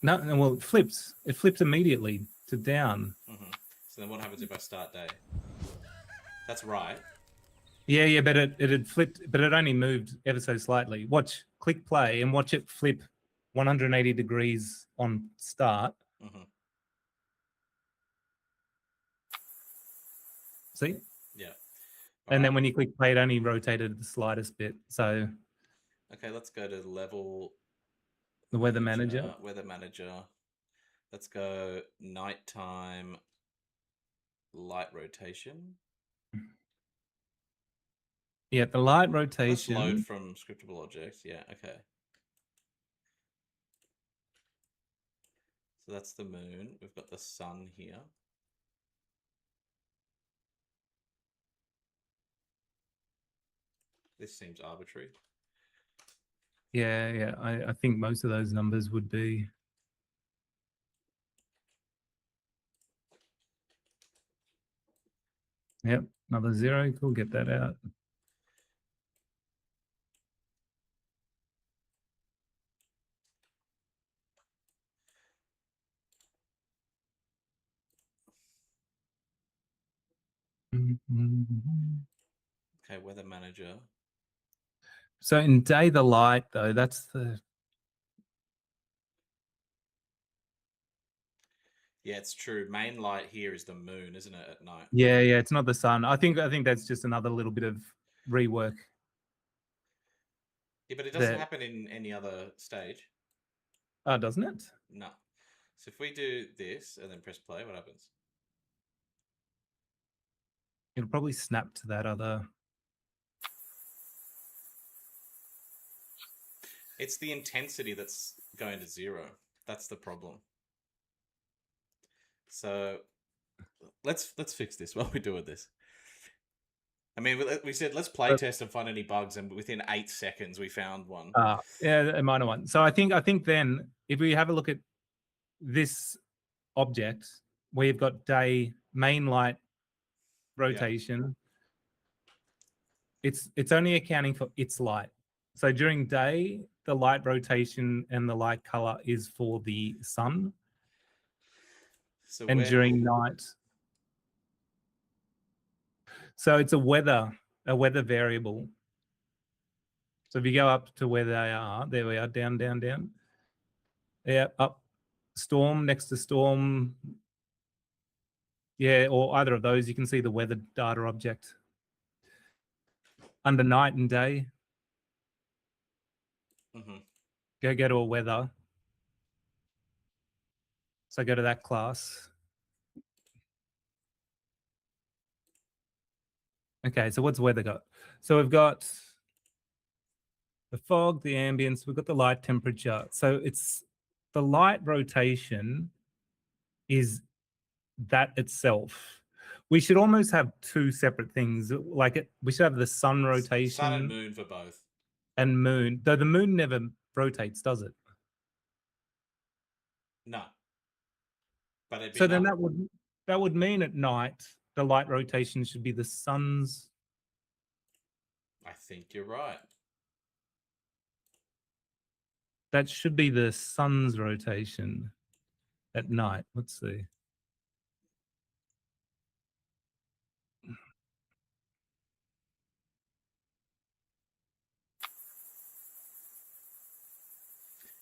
No, well, it flips. It flips immediately to down. So then what happens if I start day? That's right. Yeah, but it had flipped, but it only moved ever so slightly. Click play and watch it flip 180 degrees on start. See? Yeah. And then when you click play, it only rotated the slightest bit. So okay, let's go to level. The weather manager. Weather manager. Let's go nighttime light rotation. Yeah, the light rotation. Let's load from scriptable objects. Yeah, okay. So that's the moon. We've got the sun here. This seems arbitrary. Yeah. I think most of those numbers would be. Yep, another 0. Cool, get that out. Okay, weather manager. So in day, the light, though, that's the. Yeah, it's true. Main light here is the moon, isn't it, at night? Yeah, it's not the sun. I think that's just another little bit of rework. Yeah, but it doesn't happen in any other stage. Oh, doesn't it? No. So if we do this and then press play, what happens? It'll probably snap to that other. It's the intensity that's going to 0. That's the problem. So let's fix this while we're doing this. I mean, we said let's play test and find any bugs, and within 8 seconds we found one. Yeah, a minor one. So I think then if we have a look at this object, we've got day main light rotation. Yeah. It's only accounting for its light. So during day, the light rotation and the light color is for the sun. And during night, so it's a weather variable. So if you go up to where they are, there we are, down. Yeah, up, storm, next to storm. Yeah, or either of those, you can see the weather data object. Under night and day. Go to a weather. So go to that class. Okay, so what's weather got? So we've got the fog, the ambience, we've got the light temperature. So it's the light rotation is that itself. We should almost have 2 separate things. Like we should have the sun rotation. Sun and moon for both. And moon. Though the moon never rotates, does it? No. But it'd be so then that would mean at night the light rotation should be the sun's. I think you're right. That should be the sun's rotation at night. Let's see.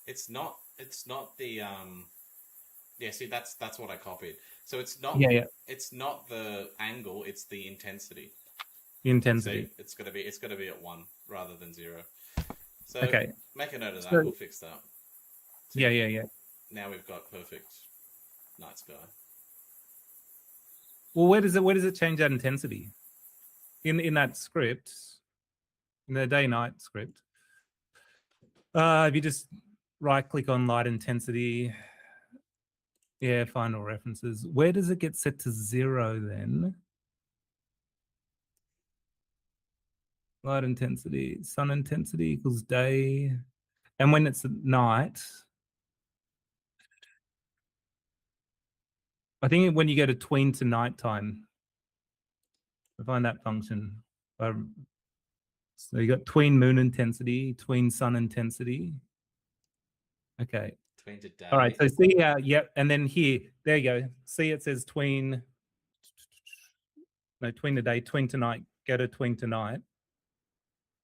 It's not the yeah, see that's what I copied. So it's not it's not the angle, it's the intensity. The intensity. See, it's gonna be at 1 rather than 0. So make a note of that, we'll fix that. See, yeah. Now we've got perfect night sky. Well, where does it change that intensity? In that script, in the day-night script. If you just right-click on light intensity, yeah, final references. Where does it get set to 0 then? Light intensity, sun intensity equals day. And when it's at night, I think when you go to tween to nighttime, I find that function. So you got tween moon intensity, tween sun intensity. Okay. Tween to day. All right. So see, yep. And then here, there you go. See, it says tween. No, tween to day, tween to night. Go to tween to night.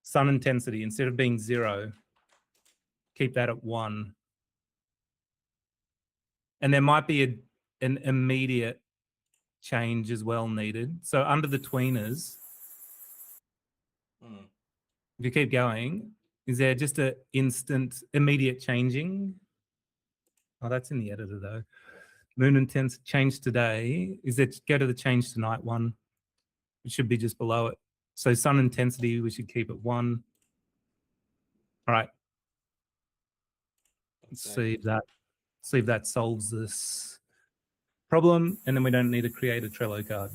Sun intensity, instead of being 0, keep that at 1. And there might be an immediate change as well needed. So under the tweeners, if you keep going, is there just an instant immediate changing? Oh, that's in the editor though. Moon intense change today. Is it go to the change tonight one? It should be just below it. So sun intensity, we should keep at 1. All right. Let's see if that solves this problem, and then we don't need to create a Trello card.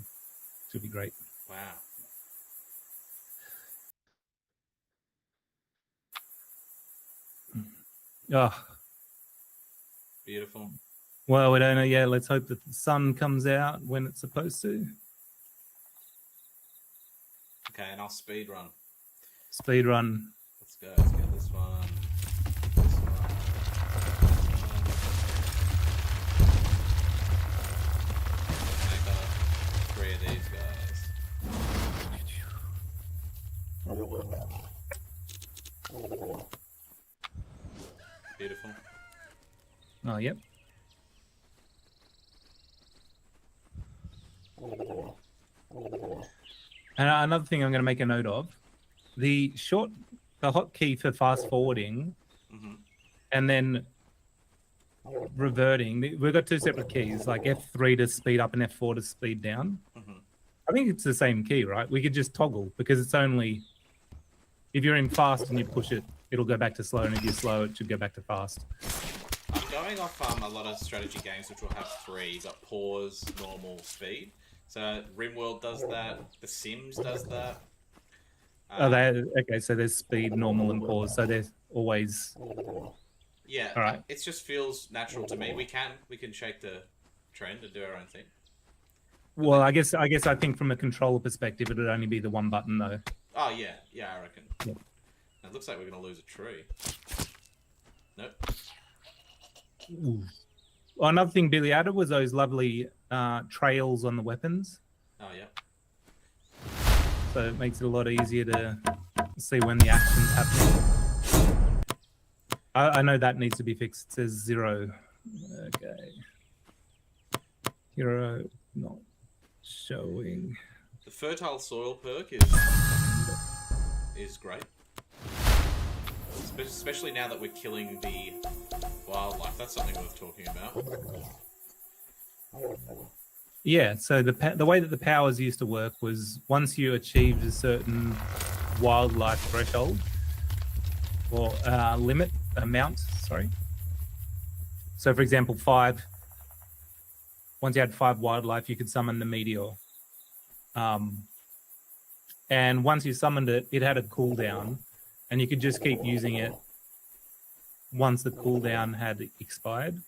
Should be great. Wow. Oh, beautiful. Well, we don't know yet. Let's hope that the sun comes out when it's supposed to. Okay, and I'll speed run. Speed run. Let's go. Let's get this one. This one. Make up 3 of these guys. Beautiful. Oh, yep. And another thing I'm going to make a note of, the hotkey for fast forwarding and then reverting, we've got 2 separate keys, like F3 to speed up and F4 to speed down. I think it's the same key, right? We could just toggle because it's only, if you're in fast and you push it, it'll go back to slow, and if you're slow, it should go back to fast. I'm going off a lot of strategy games which will have 3. You've got pause, normal, speed. So RimWorld does that. The Sims does that. Okay, so there's speed, normal, and pause. So there's always. Yeah. All right. It just feels natural to me. We can shake the trend and do our own thing. Well, I guess I think from a controller perspective, it would only be the 1 button though. Oh yeah, I reckon. Yep. It looks like we're gonna lose a tree. Nope. Ooh. Well, another thing Billy added was those lovely trails on the weapons. Oh yeah. So it makes it a lot easier to see when the action's happening. I know that needs to be fixed. It says 0. Okay. 0 not showing. The fertile soil perk is great. Especially now that we're killing the wildlife. That's something worth talking about. Yeah, so the way that the powers used to work was once you achieved a certain wildlife threshold or amount. So for example, 5. Once you had 5 wildlife, you could summon the meteor. And once you summoned it, it had a cooldown, and you could just keep using it once the cooldown had expired.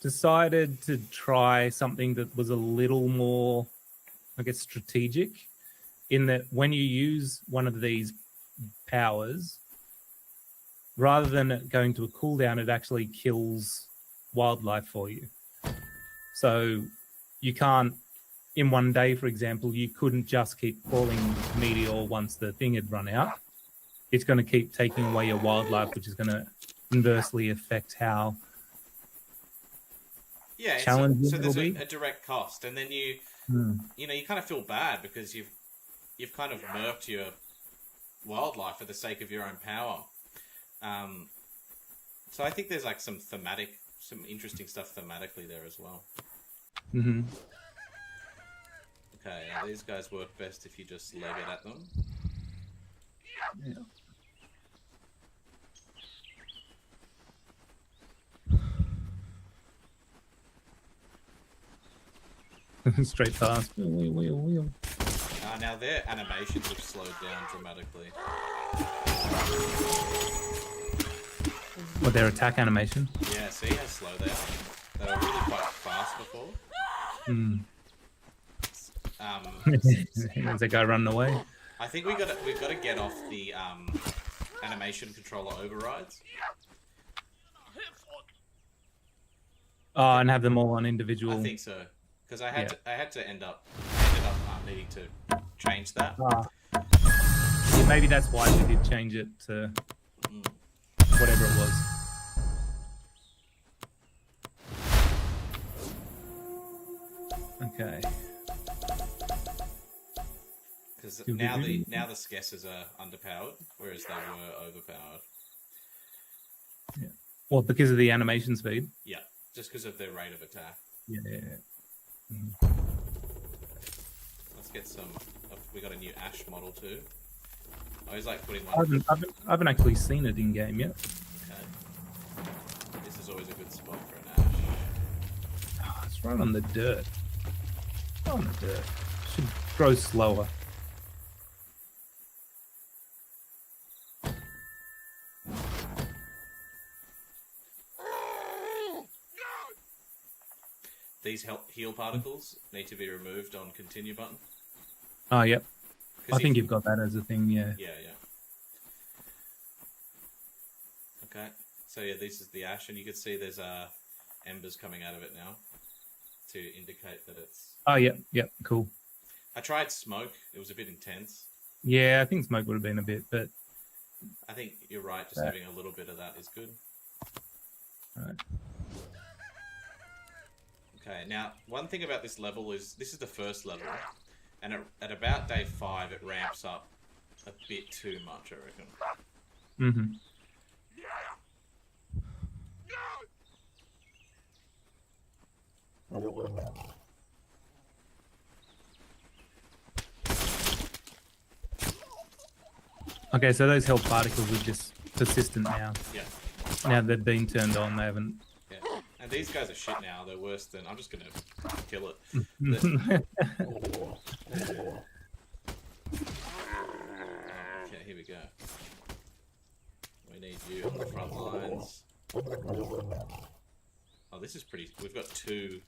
Decided to try something that was a little more, I guess, strategic, in that when you use one of these powers, rather than it going to a cooldown, it actually kills wildlife for you. So you can't, in one day, for example, you couldn't just keep calling meteor once the thing had run out. It's going to keep taking away your wildlife, which is going to inversely affect how challenging so there's it will be. a direct cost, and then you kind of feel bad because you've kind of murked your wildlife for the sake of your own power. So I think there's like some interesting stuff thematically there as well. Okay, now these guys work best if you just leg it at them. Yeah. Straight past. Wheel. Now Now their animations have slowed down dramatically. What, their attack animation? Yeah, see how slow they are? They were really quite fast before. Hmm. Is that guy running away? I think we've got to get off the animation controller overrides. Oh, and have them all on individual. I think so, because I ended up needing to change that. Yeah, maybe that's why we did change it to whatever it was. Okay. Because now the Skessers are underpowered, whereas they were overpowered. Yeah. Well, because of the animation speed. Yeah, just because of their rate of attack. Yeah. Let's get some. We got a new Ash model too. I always like putting one. I haven't actually seen it in game yet. Okay. This is always a good spot for an Ash. Oh, it's right on the dirt. On the dirt. Should grow slower. These heal particles need to be removed on continue button. Oh, yep. I think you've got that as a thing, yeah. Yeah. Okay, so yeah, this is the ash, and you can see there's embers coming out of it now to indicate that it's... Oh, yep, cool. I tried smoke. It was a bit intense. Yeah, I think smoke would have been a bit, but... I think you're right, just having a little bit of that is good. All right. Okay, now, one thing about this level is, this is the first level, and at about day 5, it ramps up a bit too much, I reckon. Mm-hmm. Okay, so those health particles are just persistent now. Yeah. Now they've been turned on, they haven't... Yeah. And these guys are shit now. They're worse than... I'm just going to kill it. Okay, here we go. We need you on the front lines. Oh, this is pretty... We've got two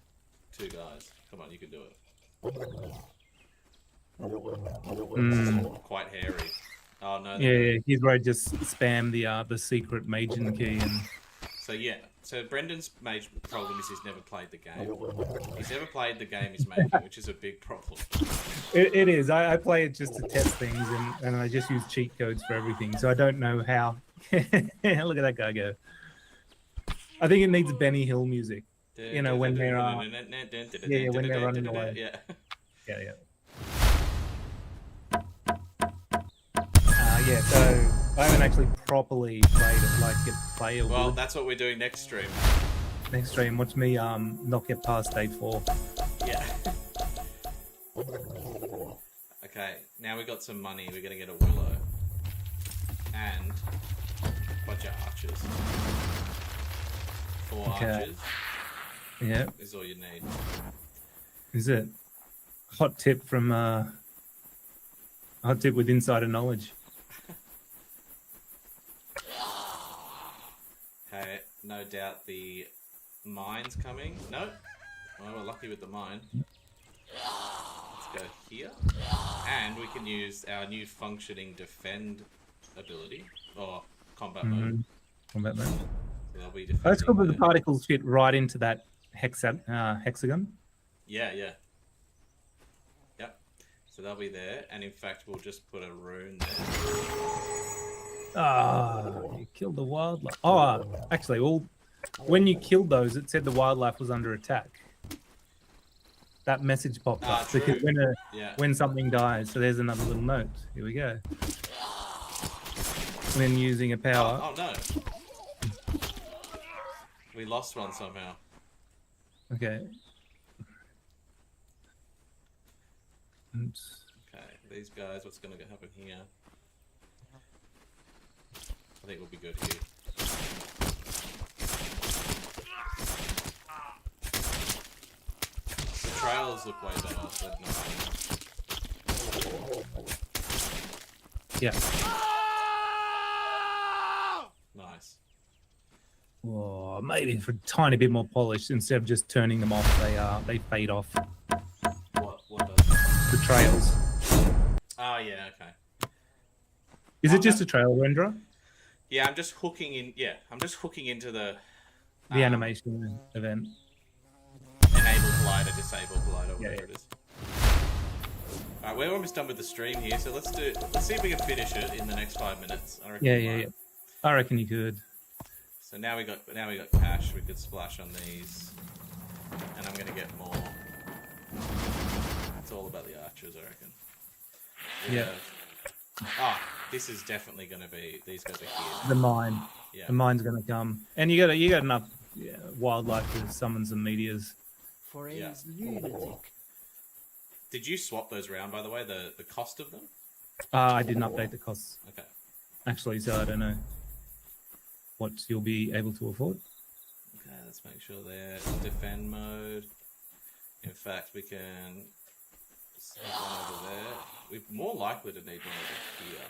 guys. Come on, you can do it. Quite hairy. Oh, no. Yeah, he's right. Just spam the secret Magian key and... So, yeah. So, Brendan's major problem is he's never played the game. He's never played the game he's making, which is a big problem. It is. I play it just to test things, and I just use cheat codes for everything, so I don't know how... Look at that guy go. I think it needs Benny Hill music. You know, when they're... yeah, when they're running away. Yeah. Yeah. Yeah, so I haven't actually properly played it like a player Well, would. that's what we're doing next stream. Next stream, watch me not get past day 4. Yeah. Okay, now we got some money. We're gonna get a willow and a bunch of archers. 4 archers. Yeah. Is all you need. Is it? Hot tip from hot tip with insider knowledge. Okay, no doubt the mine's coming. No. Well, we're lucky with the mine. Let's go here. And we can use our new functioning defend ability. Or combat mode. Combat mode. So they'll be That's cool, but the there. particles fit right into that hexagon. Yeah. Yep. So they'll be there. And in fact, we'll just put a rune there. You killed the wildlife. Oh, actually, when you killed those, it said the wildlife was under attack. That message popped up because when something dies. So there's another little note. Here we go. When using a power. Oh no. We lost one somehow. Okay. Oops. Okay, these guys, what's going to happen here? I think we'll be good here. The trails look way better than Yeah. Nice. Oh, maybe for a tiny bit more polish instead of just turning them off. They fade off What does? the trails. Oh yeah, okay. Is Oh, it just a trail renderer? Yeah, I'm just hooking in. Yeah, I'm just hooking into the The animation event. enable collider, disable collider, Yeah, whatever it is. All right, we're almost done with the stream here, so let's see if we can finish it in the next 5 minutes. I reckon we Yeah. might. I reckon you could. So now we got cash. We could splash on these, and I'm gonna get more. It's all about the archers, I reckon. Yeah. Ah, this is definitely gonna be. These guys are here. The mine. Yeah. The mine's gonna come, and you got enough wildlife to summon some meteors. For a Yeah. lunatic. Did you swap those around, by the way? The cost of them? I didn't update the costs Okay. actually, so I don't know what you'll be able to afford. Okay, let's make sure they're defend mode. In fact, we can just have one over there. We're more likely to need one over here.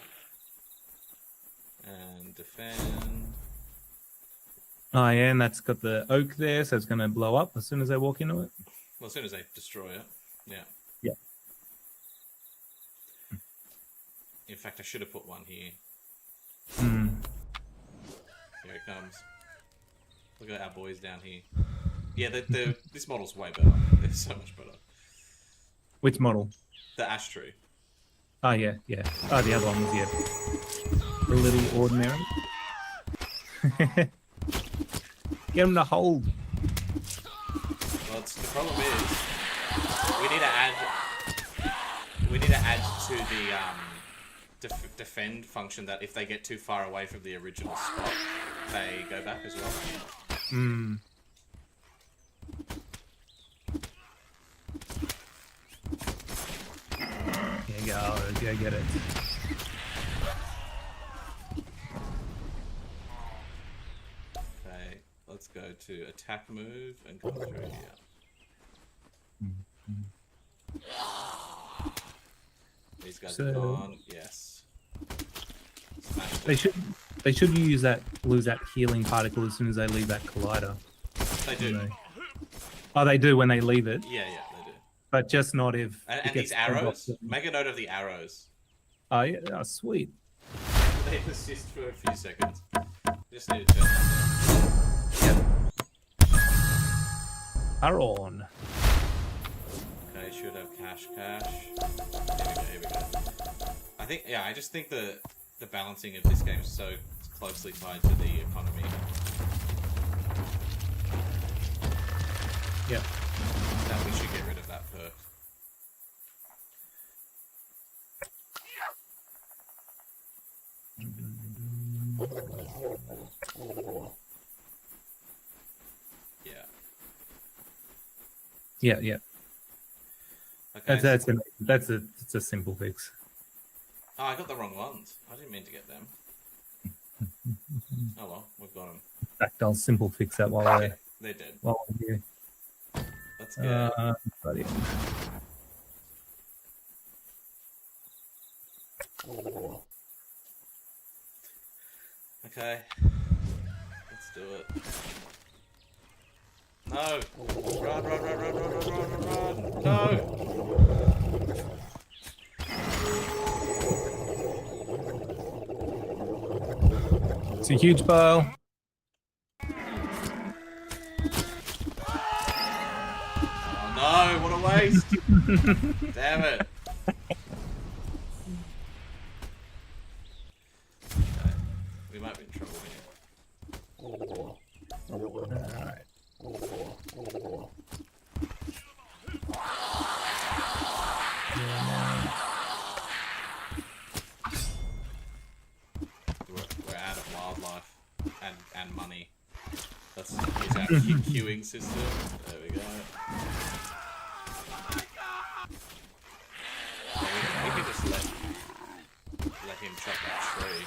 And defend. Oh yeah, and that's got the oak there, so it's gonna blow up as soon as they walk into it. Well, as soon as they destroy it. Yeah. Yeah. In fact, I should have put one here. Hmm. Here it comes. Look at our boys down here. Yeah, this model's way better. It's so much better. Which model? The ash tree. Oh yeah. Oh, the other one was a little ordinary. Get them to hold. Well, the problem is we need to add to the defend function that if they get too far away from the original spot, they go back as well. Hmm. Yeah, go get it. Okay, let's go to attack move and come through here. These guys are gone. Yes. Smash them. They should lose that healing particle as soon as they leave that collider. They do. Oh, they do when they leave it, Yeah, they do. but just not if. And it these gets turned off. arrows. Make a note of the arrows. Oh yeah, oh, sweet. They persist for a few seconds. Just need to turn that down. Are on. Okay, should have cash. Here we go. I just think the balancing of this game is so closely tied to the economy. Yeah. That we should get rid of that perk. Yeah. Okay. That's a simple fix. Oh, I got the wrong ones. I didn't mean to get them. Oh well, we've got them. In fact, I'll simple fix that while They're dead. we're here. Let's go. Bloody hell. Okay. Let's do it. No! Run! No! It's a huge bow. Oh no! What a waste! Damn it! Okay. We might be in trouble here. Alright. We're out of wildlife and money. Let's use our queuing system. There we go. Yeah, we can just let him chop that tree.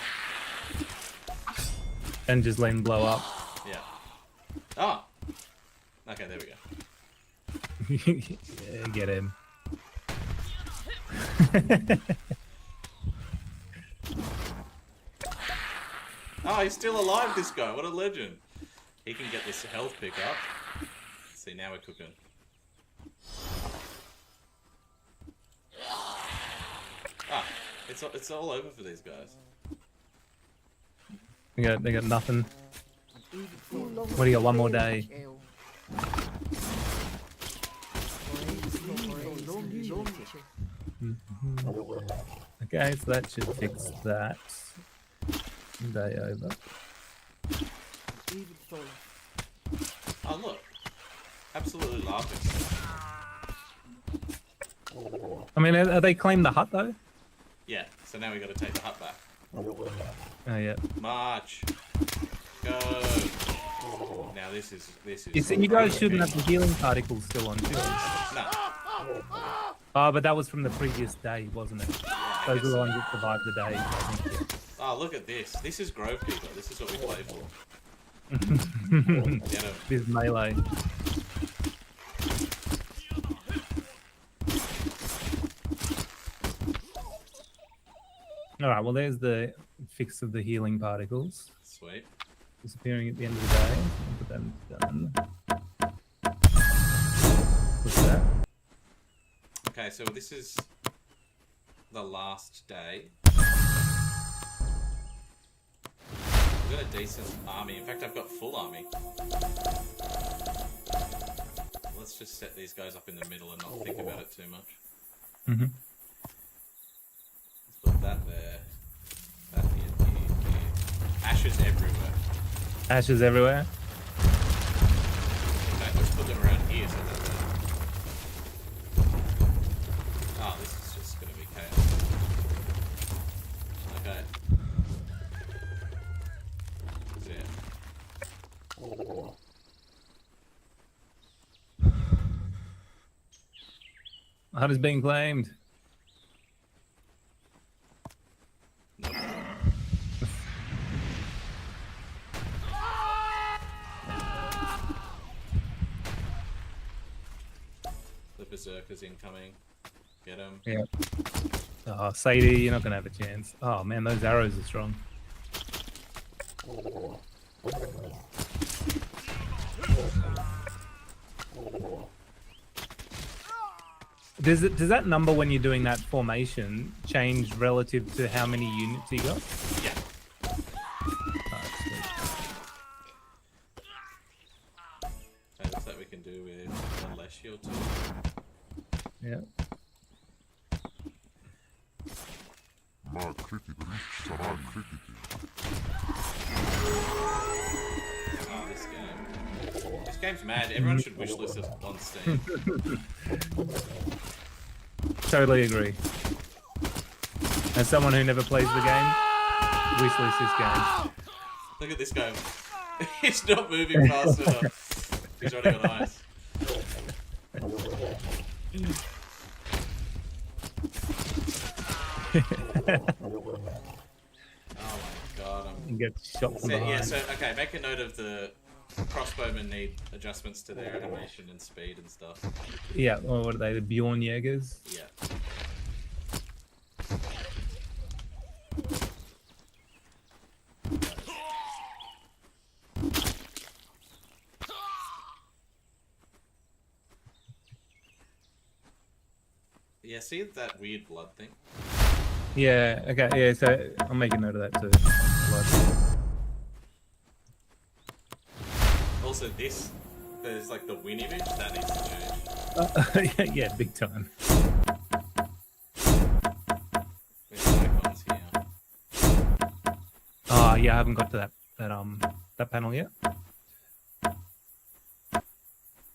And just let him blow up. Yeah. Oh! Okay, there we go. Yeah, get him. Oh, he's still alive, this guy. What a legend. He can get this health pick up. See, now we're cooking. Ah, it's all over for these guys. They got nothing. What do you got? One more day. Okay, so that should fix that. Day over. Oh, look. Absolutely laughing. I mean, are they claimed the hut though? Yeah, so now we got to take the hut back. Oh yeah. March. Go. Now this is. You see, you guys shouldn't have the healing particles still on too. No. Oh, but that was from the previous day, wasn't it? Yeah, Those are the ones that survived the day. I think, yeah. Oh, look at this. This is Grove Keeper. This is what we play for. Get him. This melee. All right. Well, there's the fix of the healing particles Sweet. disappearing at the end of the day. Put that done. What's that? Okay, so this is the last day. We've got a decent army. In fact, I've got full army. Let's just set these guys up in the middle and not think about it too much. Mm-hmm. Let's put that there. That here. Ashes everywhere. Ashes everywhere. Okay, let's put them around here so that oh, this is just going to be chaos. Okay. That's it. Hut is being claimed. Nope. The Berserker's incoming. Get him. Yeah. Oh, Sadie, you're not gonna have a chance. Oh man, those arrows are strong. Does that number when you're doing that formation change relative to how many units you got? Yeah. Oh, sweet. Okay, looks like we can do with one less shield too. Yeah. Oh, this game. This game's mad. Everyone should wishlist it on Steam. Totally agree. As someone who never plays the game, wishlist this game. Look at this guy. He's not moving fast enough. He's running on ice. Oh my god, You get shot from behind. yeah, so okay, make a note of the crossbowmen need adjustments to their animation and speed and stuff. Yeah, or what are they? The Bjorn Jaegers? Yeah. Yeah, see that weird blood thing? Yeah, okay, yeah, so I'll make a note of that too. Blood. Also this, there's like the win image, that needs to change. Yeah, big time. There's icons here. Oh, yeah, I haven't got to that panel yet.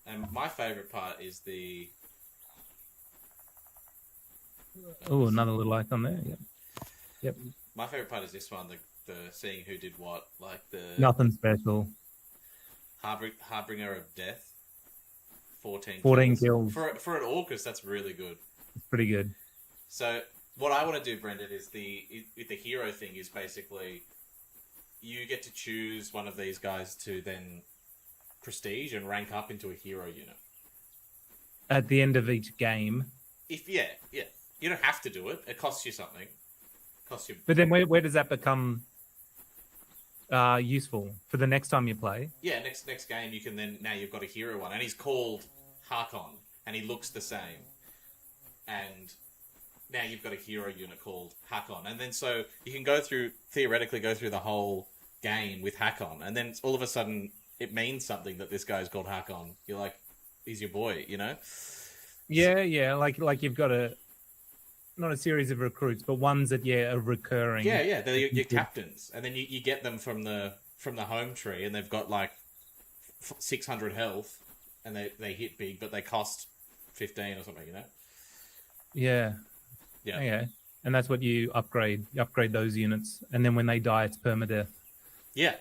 And my favourite part is the... Oh, another little icon there. Yep. Yep. My favourite part is this one, the seeing who did what, like the... Nothing special. Harbinger of Death. 14 kills. For an Orcus, that's really good. It's pretty good. So what I want to do, Brendan, is with the hero thing is basically you get to choose one of these guys to then prestige and rank up into a hero unit. At the end of each game. Yeah. You don't have to do it. It costs you something. Costs you. But then where does that become useful for the next time you play? Yeah, next game you can then now you've got a hero one, and he's called Harkon, and he looks the same, and now you've got a hero unit called Hakon, and then so you can theoretically go through the whole game with Hakon, and then all of a sudden it means something that this guy's called Hakon. You're like, he's your boy, you know? Yeah, like you've got not a series of recruits, but ones that are recurring. Yeah, they're your captains, and then you get them from the home tree, and they've got like 600 health, and they hit big, but they cost 15 or something, you know? Yeah. Okay. And that's what you upgrade. You upgrade those units, and then when they die, it's permadeath. Yeah.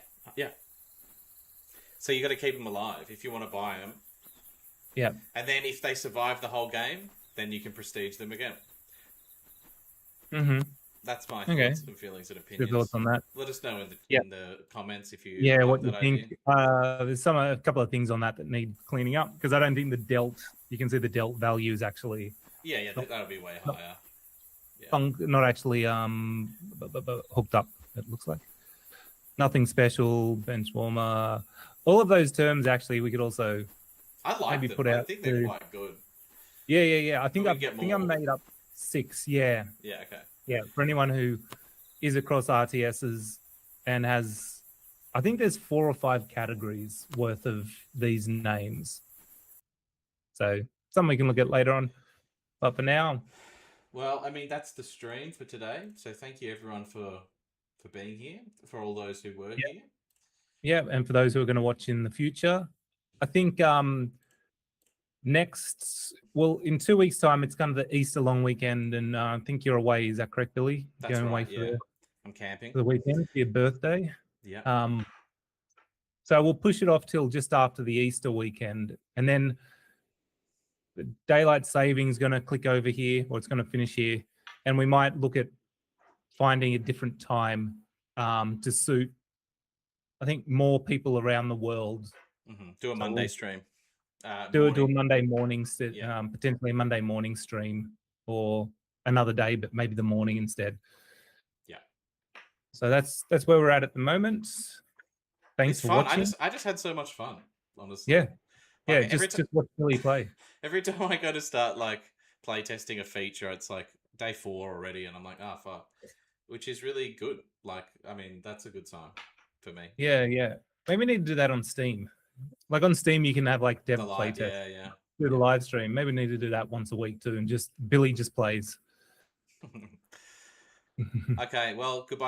So you got to keep them alive if you want to buy them. Yeah. And then if they survive the whole game, then you can prestige them again. Mm-hmm. That's my thoughts and feelings and opinions. Good thoughts on that. Let us know in the comments if you like what you think. There's a couple of things on that need cleaning up, because I don't think the delt. You can see the delt value is actually that'll be way higher. Not actually hooked up. It looks like nothing special. Bench warmer. All of those terms actually we could also. I like maybe them. Put out I think they're quite good. Yeah. I think I made up 6. Yeah. Yeah. Okay. Yeah, for anyone who is across RTSs and has, I think there's 4 or 5 categories worth of these names. So something we can look at later on. But for now. Well, I mean, that's the stream for today. So thank you everyone for being here, for all those who were here. Yeah, and for those who are going to watch in the future. I think in 2 weeks' time, it's kind of the Easter long weekend, and I think you're away. Is that correct, Billy? That's going right. away I'm camping for the weekend for your birthday. Yeah. So we'll push it off till just after the Easter weekend, and then the daylight saving is going to click over here, or it's going to finish here, and we might look at finding a different time to suit, I think, more people around the world. Mm-hmm. Do a Monday stream. Do a Monday morning, potentially a Monday morning stream, or another day, but maybe the morning instead. Yeah. So that's where we're at the moment. Thanks for watching. I just had so much fun, honestly. Yeah. Just watch Billy play. Every time I go to start like play testing a feature, it's like day 4 already, and I'm like, fuck, which is really good. Like, I mean, that's a good sign for me. Yeah. Maybe we need to do that on Steam. Like on Steam, you can have like dev play test. Yeah. Do the live stream. Maybe we need to do that once a week too, and Billy just plays. Okay, well, goodbye.